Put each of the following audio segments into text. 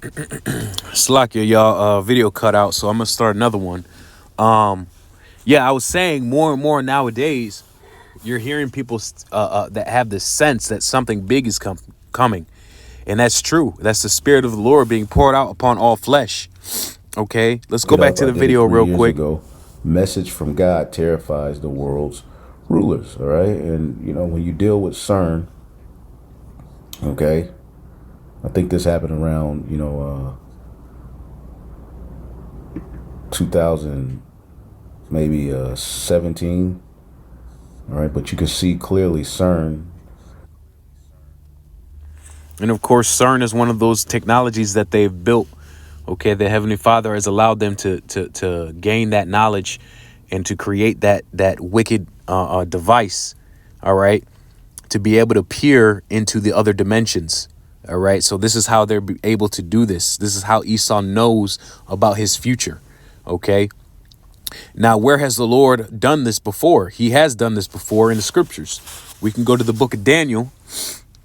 Slakia, y'all, video cut out, so I'm gonna start another one. Yeah, I was saying more and more nowadays, you're hearing people that have this sense that something big is coming, and that's true. That's the spirit of the Lord being poured out upon all flesh. Okay, let's go Look it back up. to I the did it video real 3 years quick. ago. Message from God terrifies the world's rulers. All right. And, when you deal with CERN, okay, I think this happened around, 2000, maybe 17. All right. But you can see clearly CERN. And of course, CERN is one of those technologies that they've built. Okay, the Heavenly Father has allowed them to gain that knowledge and to create that wicked device. All right, to be able to peer into the other dimensions. All right, so this is how they're able to do this. This is how Esau knows about his future. Okay, now where has the Lord done this before? He has done this before in the scriptures. We can go to the book of Daniel.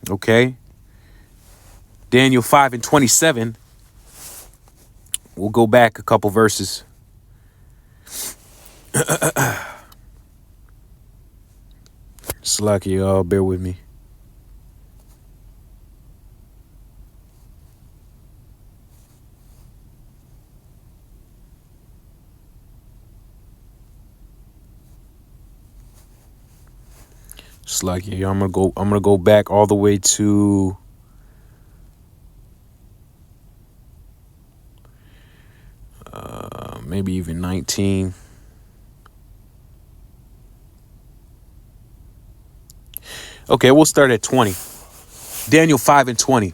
Okay, Daniel 5:27. We'll go back a couple verses. Slack y'all, bear with me. Slack y'all. I'm gonna go back all the way to maybe even 19. Okay, we'll start at 20. Daniel 5:20.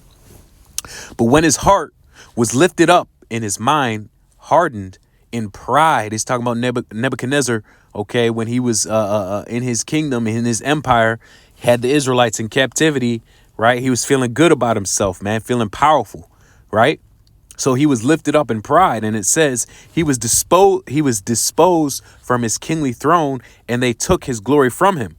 But when his heart was lifted up and his mind hardened in pride, he's talking about Nebuchadnezzar. Okay, when he was in his kingdom, in his empire, had the Israelites in captivity. Right, he was feeling good about himself, man, feeling powerful. Right. So he was lifted up in pride, and it says he was disposed from his kingly throne, and they took his glory from him.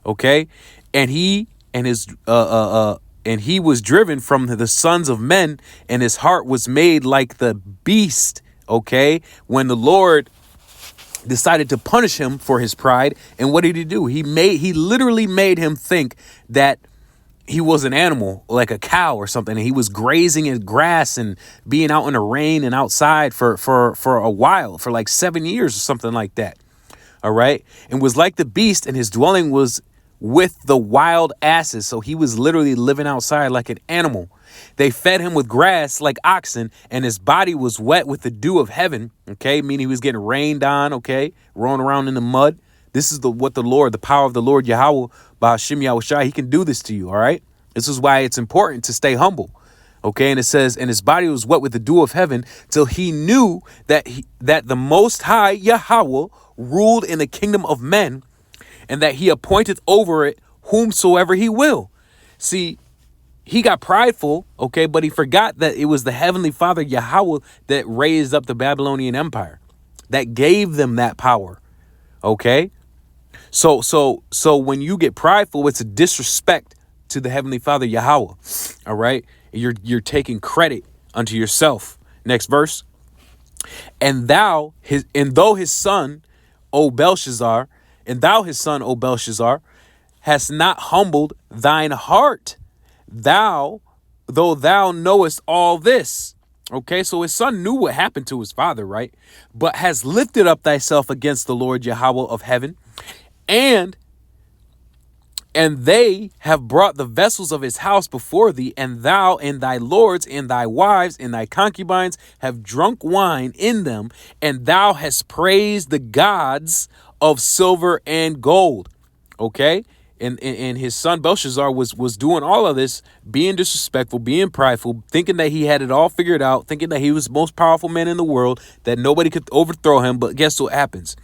Okay, and he and his and he was driven from the sons of men, and his heart was made like the beast. Okay, when the Lord decided to punish him for his pride, and what did he do? He literally made him think that he was an animal, like a cow or something, and he was grazing in grass and being out in the rain and outside for a while, for like 7 years or something like that. All right. And was like the beast, and his dwelling was with the wild asses. So he was literally living outside like an animal. They fed him with grass like oxen, and his body was wet with the dew of heaven. Okay, meaning he was getting rained on. Okay, rolling around in the mud. This is what the Lord, the power of the Lord Yahweh, Ba'ashim Yahushai, he can do this to you. All right. This is why it's important to stay humble. Okay, and it says, and his body was wet with the dew of heaven, till he knew that the Most High Yahweh ruled in the kingdom of men, and that he appointeth over it whomsoever he will. See, he got prideful, okay, but he forgot that it was the Heavenly Father Yahweh that raised up the Babylonian Empire, that gave them that power. Okay, so when you get prideful, it's a disrespect to the Heavenly Father Yahweh. All right, you're taking credit unto yourself. Next verse. And though his son, O Belshazzar, hast not humbled thine heart, though thou knowest all this. Okay, so his son knew what happened to his father, right? But has lifted up thyself against the Lord Yahweh of heaven, and they have brought the vessels of his house before thee, and thou and thy lords and thy wives and thy concubines have drunk wine in them, and thou hast praised the gods of silver and gold. Okay? And his son Belshazzar was doing all of this, being disrespectful, being prideful, thinking that he had it all figured out, thinking that he was the most powerful man in the world, that nobody could overthrow him. But guess what happens?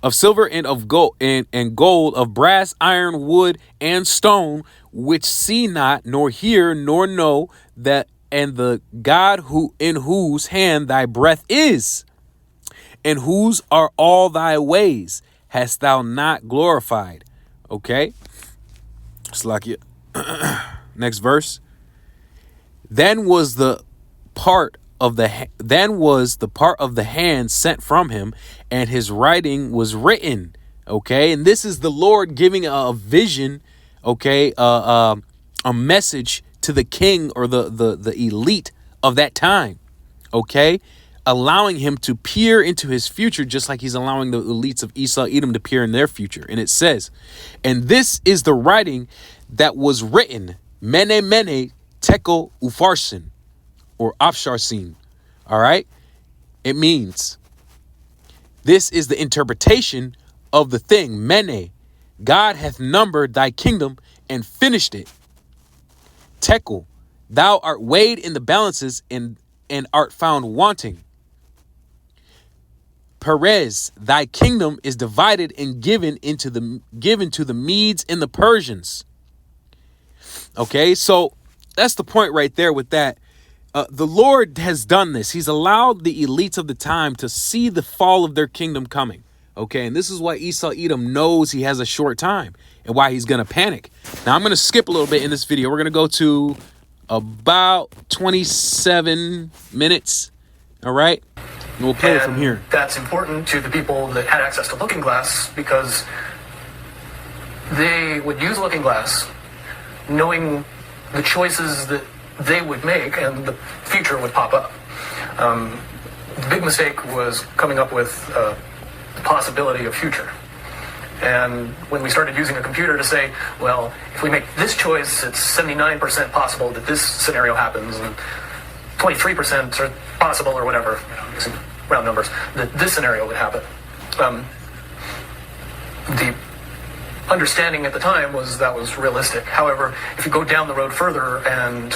Of silver and of gold and gold, of brass, iron, wood, and stone, which see not, nor hear, nor know that, and the God who in whose hand thy breath is, and whose are all thy ways, hast thou not glorified. Okay, it's like it. Next verse. Then was the the part of the hand sent from him, and his writing was written. Okay, and this is the Lord giving a vision, okay, a message to the king or the elite of that time, okay, allowing him to peer into his future, just like he's allowing the elites of Esau, Edom to peer in their future. And it says, and this is the writing that was written, Mene Mene Tekel Upharsin, or Upsharsin. All right. It means this is the interpretation of the thing. Mene, God hath numbered thy kingdom and finished it. Tekel, thou art weighed in the balances and art found wanting. Perez, thy kingdom is divided and given to the Medes and the Persians. Okay, so that's the point right there with that. The Lord has done this. He's allowed the elites of the time to see the fall of their kingdom coming. Okay, and this is why Esau Edom knows he has a short time and why he's going to panic. Now, I'm going to skip a little bit in this video. We're going to go to about 27 minutes. All right, and we'll play it from here. That's important to the people that had access to Looking Glass, because they would use Looking Glass knowing the choices that they would make, and the future would pop up. The big mistake was coming up with the possibility of future. And when we started using a computer to say, well, if we make this choice, it's 79% possible that this scenario happens, and 23% are possible, or whatever, using round numbers, that this scenario would happen. The understanding at the time was that was realistic. However, if you go down the road further, and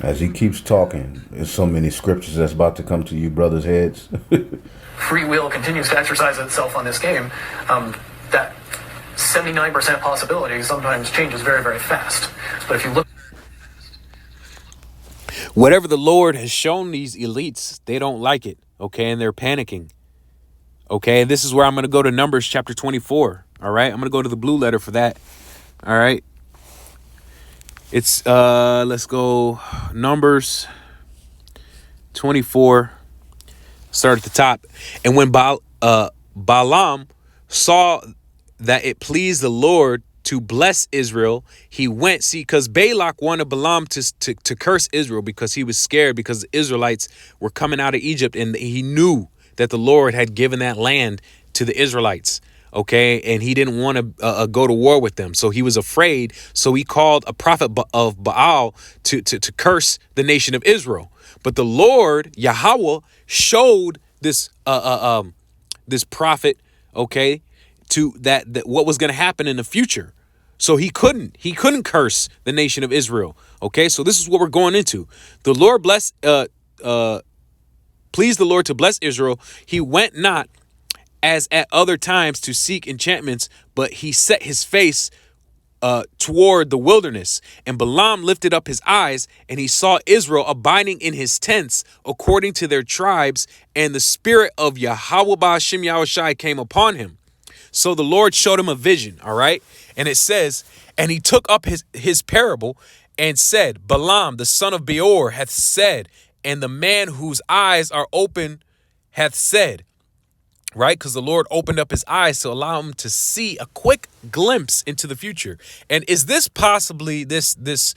as he keeps talking, there's so many scriptures that's about to come to you brothers' heads. free will continues to exercise itself on this game, that 79% possibility sometimes changes very, very fast. But if you look, whatever the Lord has shown these elites, they don't like it. Okay, and they're panicking. Okay, this is where I'm going to go to Numbers chapter 24. All right, I'm going to go to the blue letter for that. All right. It's let's go Numbers 24. Start at the top. And when Balaam saw that it pleased the Lord to bless Israel, he went. See, because Balak wanted Balaam to curse Israel because he was scared, because the Israelites were coming out of Egypt, and he knew that the Lord had given that land to the Israelites. Okay, and he didn't want to go to war with them, so he was afraid. So he called a prophet of Baal to curse the nation of Israel. But the Lord Yahweh showed this this prophet, okay, to that what was going to happen in the future. So he couldn't curse the nation of Israel. Okay, so this is what we're going into. The Lord pleased the Lord to bless Israel. He went not as at other times to seek enchantments, but he set his face toward the wilderness. And Balaam lifted up his eyes, and he saw Israel abiding in his tents according to their tribes, and the spirit of Yahweh Ba'ashem Yahushai came upon him. So the Lord showed him a vision, all right? And it says, and he took up his parable and said, Balaam, the son of Beor, hath said, and the man whose eyes are open hath said, right? Because the Lord opened up his eyes to allow him to see a quick glimpse into the future. And is this possibly this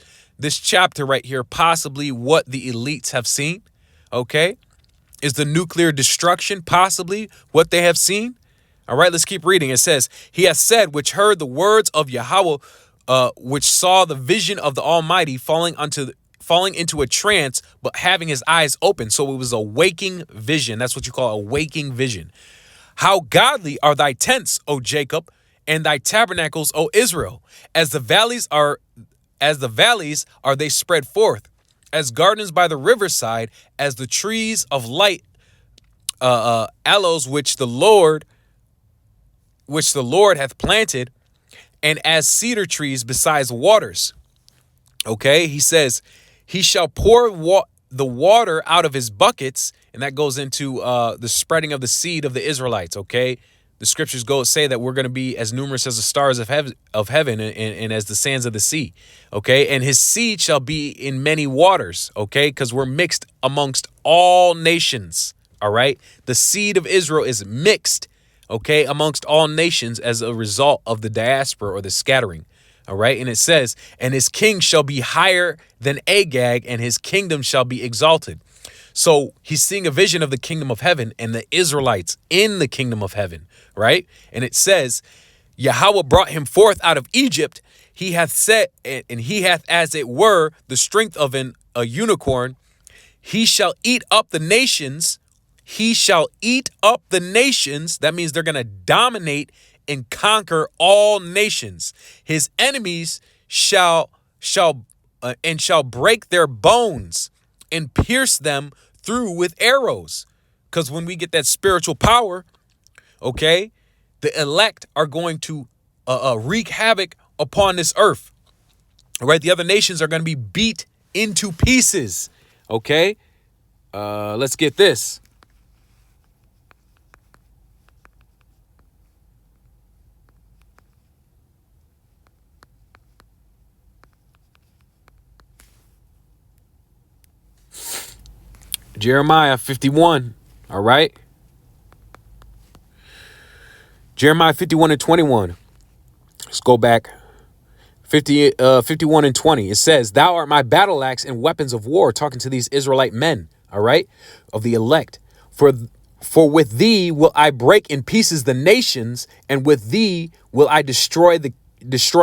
chapter right here, possibly what the elites have seen? Okay. Is the nuclear destruction possibly what they have seen? All right, let's keep reading. It says, he has said, which heard the words of Yahweh, which saw the vision of the Almighty falling into a trance, but having his eyes open. So it was a waking vision. That's what you call a waking vision. How godly are thy tents, O Jacob, and thy tabernacles, O Israel, as the valleys are they spread forth, as gardens by the riverside, as the trees of light, aloes which the Lord hath planted, and as cedar trees besides waters. Okay, he says, he shall pour the water out of his buckets, and that goes into the spreading of the seed of the Israelites. Okay, The scriptures say that we're going to be as numerous as the stars of heaven and as the sands of the sea. Okay. And his seed shall be in many waters. Okay. Because we're mixed amongst all nations. All right. The seed of Israel is mixed. Okay. Amongst all nations as a result of the diaspora or the scattering. All right. And it says, and his king shall be higher than Agag, and his kingdom shall be exalted. So he's seeing a vision of the kingdom of heaven and the Israelites in the kingdom of heaven. Right. And it says, Yahweh brought him forth out of Egypt. He hath set, and he hath, as it were, the strength of a unicorn. He shall eat up the nations. He shall eat up the nations. That means they're going to dominate and conquer all nations. His enemies shall break their bones and pierce them through with arrows. Because when we get that spiritual power, okay, the elect are going to wreak havoc upon this earth. All right, the other nations are going to be beat into pieces. Okay, let's get this. Jeremiah 51. All right. Jeremiah 51 and 21. Let's go back. 51 and 20. It says, thou art my battle axe and weapons of war, talking to these Israelite men, all right, of the elect. For with thee will I break in pieces the nations, and with thee will I destroy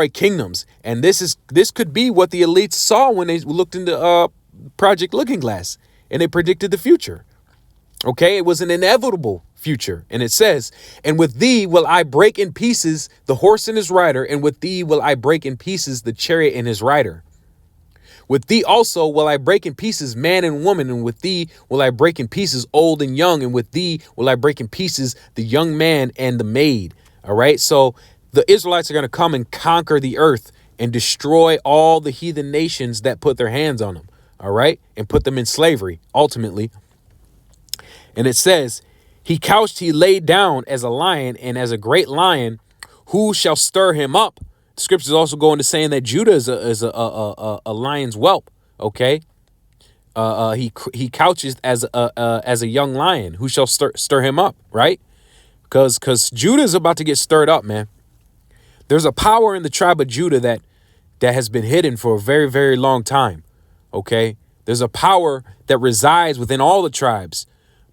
kingdoms. And this could be what the elites saw when they looked into Project Looking Glass, and they predicted the future. Okay, it was an inevitable future. And it says, and with thee will I break in pieces the horse and his rider, and with thee will I break in pieces the chariot and his rider. With thee also will I break in pieces man and woman, and with thee will I break in pieces old and young, and with thee will I break in pieces the young man and the maid. All right, so the Israelites are going to come and conquer the earth and destroy all the heathen nations that put their hands on them. All right, and put them in slavery ultimately. And it says, he laid down as a lion, and as a great lion, who shall stir him up? The scriptures also go into saying that Judah is a lion's whelp. Okay, he couches as a young lion, who shall stir him up, right? Because Judah is about to get stirred up, man. There's a power in the tribe of Judah that has been hidden for a very, very long time. Okay, there's a power that resides within all the tribes,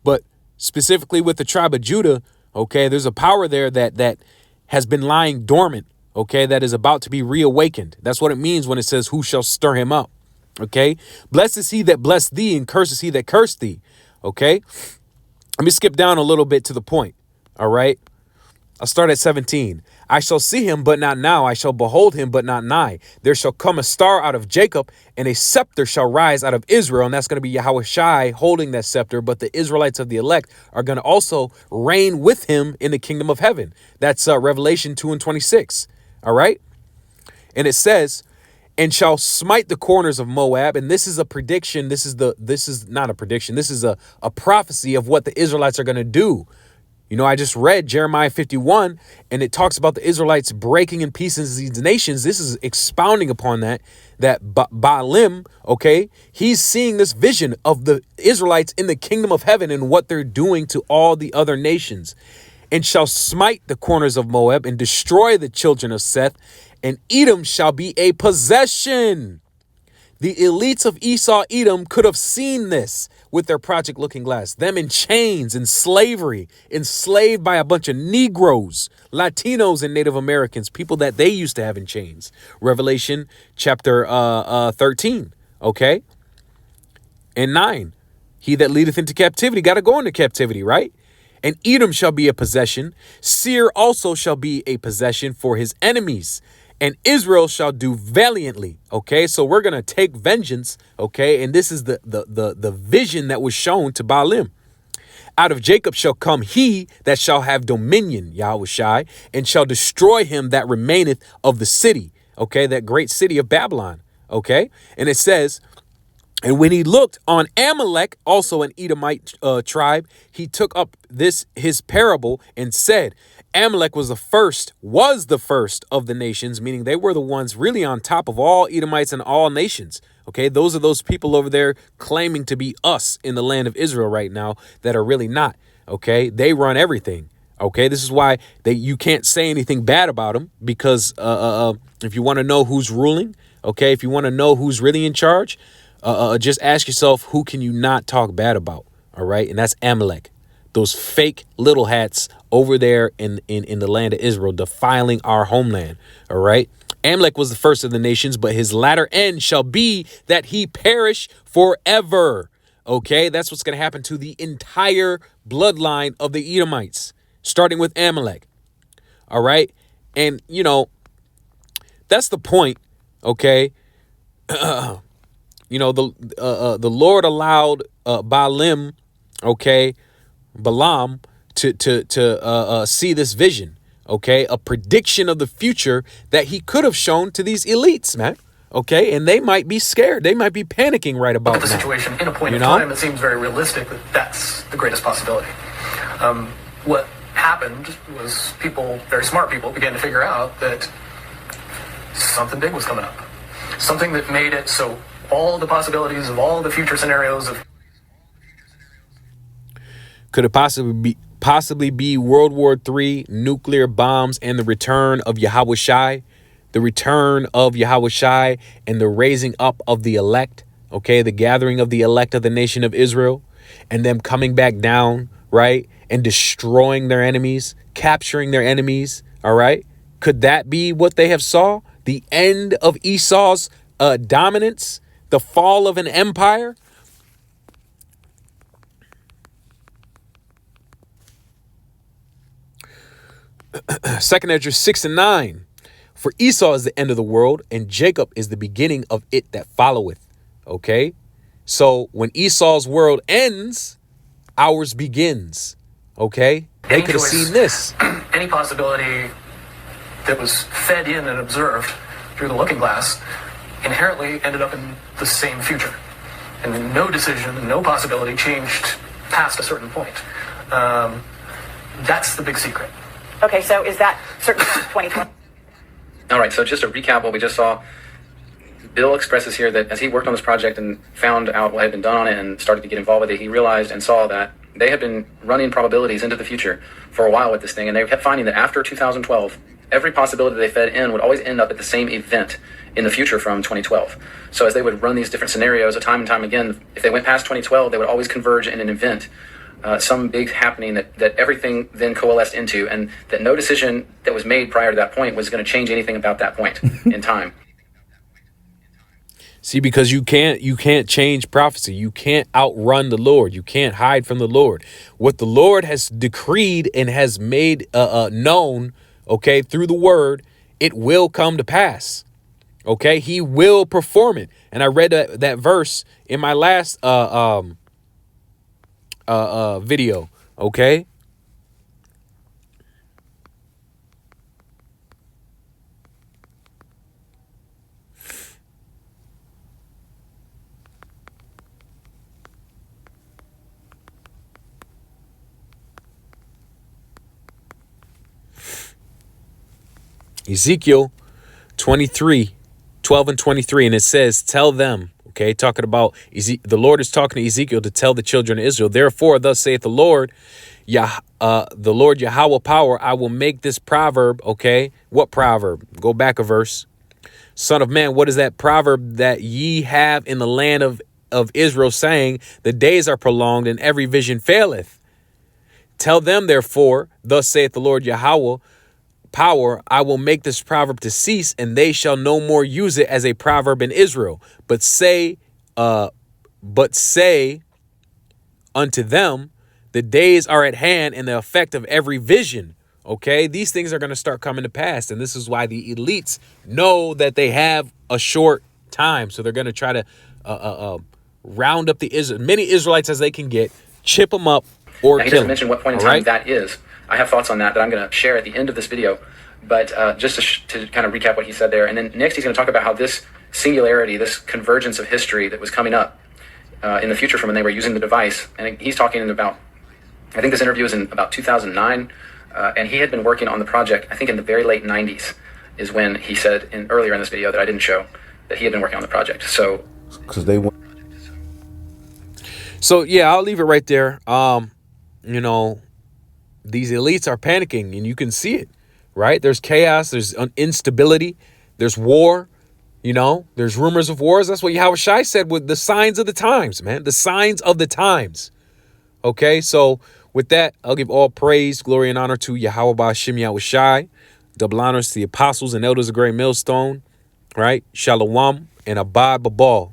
but specifically with the tribe of Judah, okay, there's a power there that has been lying dormant, okay, that is about to be reawakened. That's what it means when it says, who shall stir him up, okay? Blessed is he that blessed thee, and cursed is he that cursed thee, okay? Let me skip down a little bit to the point, all right? I'll start at 17. I shall see him, but not now. I shall behold him, but not nigh. There shall come a star out of Jacob, and a scepter shall rise out of Israel. And that's going to be Yahweh Shai holding that scepter. But the Israelites of the elect are going to also reign with him in the kingdom of heaven. That's Revelation 2 and 26. All right. And it says, and shall smite the corners of Moab. And this is a prediction. This is not a prediction. This is a prophecy of what the Israelites are going to do. You know, I just read Jeremiah 51, and it talks about the Israelites breaking in pieces these nations. This is expounding upon that Baalim, okay, he's seeing this vision of the Israelites in the kingdom of heaven and what they're doing to all the other nations. And shall smite the corners of Moab and destroy the children of Seth, and Edom shall be a possession. The elites of Esau, Edom could have seen this with their Project Looking Glass. Them in chains, in slavery, enslaved by a bunch of Negroes, Latinos, and Native Americans, people that they used to have in chains. Revelation chapter 13, okay? And 9. He that leadeth into captivity got to go into captivity, right? And Edom shall be a possession. Seir also shall be a possession for his enemies. And Israel shall do valiantly. Okay, so we're going to take vengeance. Okay, and this is the vision that was shown to Baalim. Out of Jacob shall come he that shall have dominion, Yahweh Shai, and shall destroy him that remaineth of the city. Okay, that great city of Babylon. Okay, and it says, And when he looked on Amalek, also an Edomite tribe, he took up his parable and said, Amalek was the first of the nations, meaning they were the ones really on top of all Edomites and all nations. Okay, those are those people over there claiming to be us in the land of Israel right now that are really not. Okay, they run everything. Okay, this is why you can't say anything bad about them, because if you want to know who's ruling, okay, if you want to know who's really in charge, just ask yourself, who can you not talk bad about? All right, and that's Amalek, those fake little hats over there in the land of Israel, defiling our homeland. All right. Amalek was the first of the nations, but his latter end shall be that he perish forever. Okay, that's what's going to happen to the entire bloodline of the Edomites, starting with Amalek. All right. And, you know, that's the point. Okay. You know, the Lord allowed Balaam to see this vision. Okay, a prediction of the future that he could have shown to these elites, man. Okay, and they might be scared. They might be panicking right about Look at the now. situation in a point of time. It seems very realistic that that's the greatest possibility. What happened was very smart people, began to figure out that something big was coming up. Something that made it so all the possibilities of all the future scenarios of could it possibly be World War III, nuclear bombs, and the return of Yahushai, and the raising up of the elect, okay, the gathering of the elect of the nation of Israel, and them coming back down, right, and destroying their enemies, capturing their enemies, all right? Could that be what they have saw? The end of Esau's dominance, the fall of an empire? Second Ezra 6:9. For Esau is the end of the world, and Jacob is the beginning of it that followeth. Okay? So when Esau's world ends, ours begins. Okay? They could have seen this. Any possibility that was fed in and observed through the looking glass inherently ended up in the same future. And then no decision, no possibility changed past a certain point. That's the big secret. Okay, so is that certain 2020? All right, so just to recap what we just saw, Bill expresses here that as he worked on this project and found out what had been done on it and started to get involved with it, he realized and saw that they had been running probabilities into the future for a while with this thing, and they kept finding that after 2012, every possibility they fed in would always end up at the same event in the future from 2012. So as they would run these different scenarios time and time again, if they went past 2012, they would always converge in an event, some big happening that everything then coalesced into, and that no decision that was made prior to that point was going to change anything about that point in time. See, because you can't change prophecy. You can't outrun the Lord. You can't hide from the Lord. What the Lord has decreed and has made known, okay, through the word, it will come to pass. Okay, he will perform it. And I read that verse in my last video. Okay. Ezekiel 23, 12 and 23. And it says, tell them, okay, talking about the Lord is talking to Ezekiel to tell the children of Israel. Therefore, thus saith the Lord, the Lord Yahweh power, I will make this proverb. Okay. What proverb? Go back a verse. Son of man, what is that proverb that ye have in the land of Israel, saying, the days are prolonged and every vision faileth? Tell them, therefore, thus saith the Lord Yahweh power, I will make this proverb to cease, and they shall no more use it as a proverb in Israel. But say unto them, the days are at hand, and the effect of every vision. Okay, these things are going to start coming to pass, and this is why the elites know that they have a short time, so they're going to try to round up many Israelites as they can get, chip them up, or now, he kill doesn't mention what point in them. time that is. I have thoughts on that I'm going to share at the end of this video, but just to kind of recap what he said there. And then next he's going to talk about how this singularity, this convergence of history that was coming up, in the future from when they were using the device. And he's talking in about, I think this interview was in about 2009, and he had been working on the project, I think in the very late 90s is when he said earlier in this video that I didn't show that he had been working on the project. So, because they went. So yeah, I'll leave it right there. You know, these elites are panicking, and you can see it, right? There's chaos, there's instability, there's war. You know, there's rumors of wars. That's what Yahweh Shai said with the signs of the times, man. The signs of the times. Okay, so with that, I'll give all praise, glory, and honor to Yahweh Ba'Shem Yahweh Shai. Double honors to the apostles and elders of Great Millstone, right? Shalom and Abad Babal.